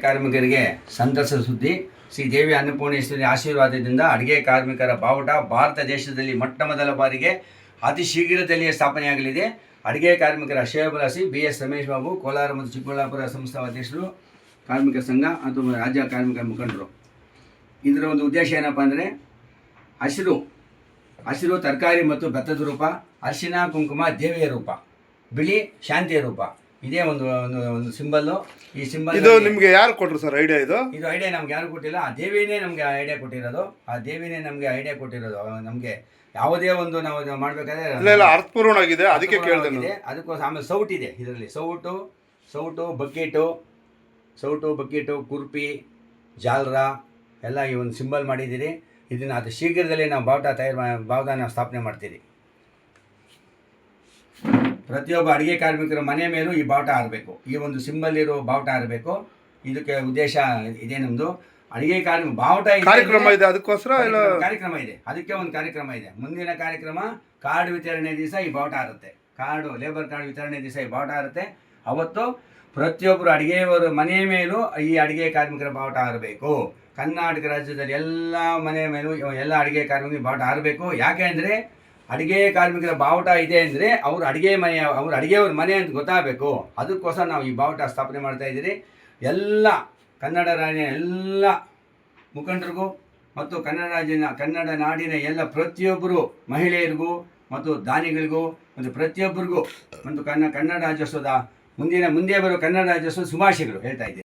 ಕಾರ್ಮಿಕರಿಗೆ ಸಂತಸದ ಸುದ್ದಿ. ಶ್ರೀ ದೇವಿ ಅನ್ನಪೂರ್ಣೇಶ್ವರಿ ಆಶೀರ್ವಾದದಿಂದ ಅಡುಗೆ ಕಾರ್ಮಿಕರ ಬಾವುಟ ಭಾರತ ದೇಶದಲ್ಲಿ ಮೊಟ್ಟ ಮೊದಲ ಬಾರಿಗೆ ಅತಿ ಶೀಘ್ರದಲ್ಲಿಯೇ ಸ್ಥಾಪನೆಯಾಗಲಿದೆ. ಅಡುಗೆ ಕಾರ್ಮಿಕರ ಶ್ರೇಯೋಭಿಲಾಷಿ BS ರಮೇಶ್ ಬಾಬು, ಕೋಲಾರ ಮತ್ತು ಚಿಕ್ಕಬಳ್ಳಾಪುರ ಸಂಸ್ಥಾ ಅಧ್ಯಕ್ಷರು, ಕಾರ್ಮಿಕ ಸಂಘ ಅಥವಾ ರಾಜ್ಯ ಕಾರ್ಮಿಕ ಮುಖಂಡರು. ಇದರ ಒಂದು ಉದ್ದೇಶ ಏನಪ್ಪ ಅಂದರೆ ಹಸಿರು ತರಕಾರಿ ಮತ್ತು ಭತ್ತದ ರೂಪ, ಅರಿಶಿನ ಕುಂಕುಮ ದೇವಿಯ ರೂಪ, ಬಿಳಿ ಶಾಂತಿಯ ರೂಪ. ಇದೇ ಒಂದು ಒಂದು ಸಿಂಬಲ್ಲು. ಈ ಸಿಂಬಲ್ ಇದು ನಿಮಗೆ ಯಾರು ಕೊಟ್ಟರು ಸರ್ ಐಡಿಯಾ? ಇದು ಐಡಿಯಾ ನಮ್ಗೆ ಯಾರು ಕೊಟ್ಟಿಲ್ಲ, ಆ ದೇವಿನೇ ನಮಗೆ ಐಡಿಯಾ ಕೊಟ್ಟಿರೋದು. ನಮಗೆ ಯಾವುದೇ ಒಂದು ನಾವು ಮಾಡಬೇಕಾದ್ರೆ ಅರ್ಥಪೂರ್ಣವಾಗಿದೆ, ಅದಕ್ಕೆ ಕೇಳಿದೆ. ಅದಕ್ಕೋಸ್ಕರ ಆಮೇಲೆ ಸೌಟ್ ಇದೆ ಇದರಲ್ಲಿ. ಸೌಟು ಬಕೆಟು ಕುರ್ಪಿ ಜಾಲರ ಎಲ್ಲ ಈ ಒಂದು ಸಿಂಬಲ್ ಮಾಡಿದ್ದೀರಿ. ಇದನ್ನು ಅದು ಶೀಘ್ರದಲ್ಲೇ ನಾವು ಬಾವುಟನ ಸ್ಥಾಪನೆ ಮಾಡ್ತೀರಿ. ಪ್ರತಿಯೊಬ್ಬ ಅಡುಗೆ ಕಾರ್ಮಿಕರ ಮನೆ ಮೇಲೂ ಈ ಬಾವುಟ ಆರಬೇಕು, ಈ ಒಂದು ಸಿಂಬಲ್ ಇರೋ ಬಾವುಟ ಆರಬೇಕು. ಇದಕ್ಕೆ ಉದ್ದೇಶ ಇದೆ ನಮ್ಮದು. ಅಡುಗೆ ಬಾವುಟ ಕಾರ್ಯಕ್ರಮ ಇದೆ, ಅದಕ್ಕೋಸ್ಕರ ಕಾರ್ಯಕ್ರಮ ಇದೆ. ಅದಕ್ಕೆ ಒಂದು ಕಾರ್ಯಕ್ರಮ ಇದೆ. ಮುಂದಿನ ಕಾರ್ಯಕ್ರಮ ಕಾರ್ಡ್ ವಿತರಣೆ ದಿವಸ ಈ ಬಾವುಟ ಆರುತ್ತೆ. ಲೇಬರ್ ಕಾರ್ಡ್ ವಿತರಣೆ ದಿವಸ ಈ ಬಾವುಟ ಆರುತ್ತೆ. ಅವತ್ತು ಪ್ರತಿಯೊಬ್ಬರು ಅಡುಗೆಯವರು ಮನೆ ಮೇಲೂ ಈ ಅಡುಗೆ ಕಾರ್ಮಿಕರ ಬಾವುಟ ಆರಬೇಕು. ಕರ್ನಾಟಕ ರಾಜ್ಯದಲ್ಲಿ ಎಲ್ಲ ಮನೆ ಮೇಲೂ ಎಲ್ಲ ಅಡುಗೆ ಕಾರ್ಮಿಕರ ಬಾವುಟ ಆರಬೇಕು. ಯಾಕೆ ಅಂದರೆ ಅಡುಗೆ ಕಾರ್ಮಿಕರ ಬಾವುಟ ಇದೆ ಅಂದರೆ ಅವ್ರ ಅಡುಗೆಯವ್ರ ಮನೆ ಅಂತ ಗೊತ್ತಾಗಬೇಕು. ಅದಕ್ಕೋಸ್ಕರ ನಾವು ಈ ಬಾವುಟ ಸ್ಥಾಪನೆ ಮಾಡ್ತಾ ಇದ್ದೀರಿ. ಎಲ್ಲ ಕನ್ನಡ ರಾಜ್ಯ ಎಲ್ಲ ಮುಖಂಡರಿಗೂ ಮತ್ತು ಕನ್ನಡ ನಾಡಿನ ಎಲ್ಲ ಪ್ರತಿಯೊಬ್ಬರು ಮಹಿಳೆಯರಿಗೂ ಮತ್ತು ದಾನಿಗಳಿಗೂ ಮತ್ತು ಪ್ರತಿಯೊಬ್ಬರಿಗೂ ಒಂದು ಕನ್ನಡ ರಾಜ್ಯೋತ್ಸವದ ಮುಂದೆ ಬರೋ ಕನ್ನಡ ರಾಜ್ಯೋತ್ಸವದ ಶುಭಾಶಯಗಳು ಹೇಳ್ತಾ ಇದ್ದೀನಿ.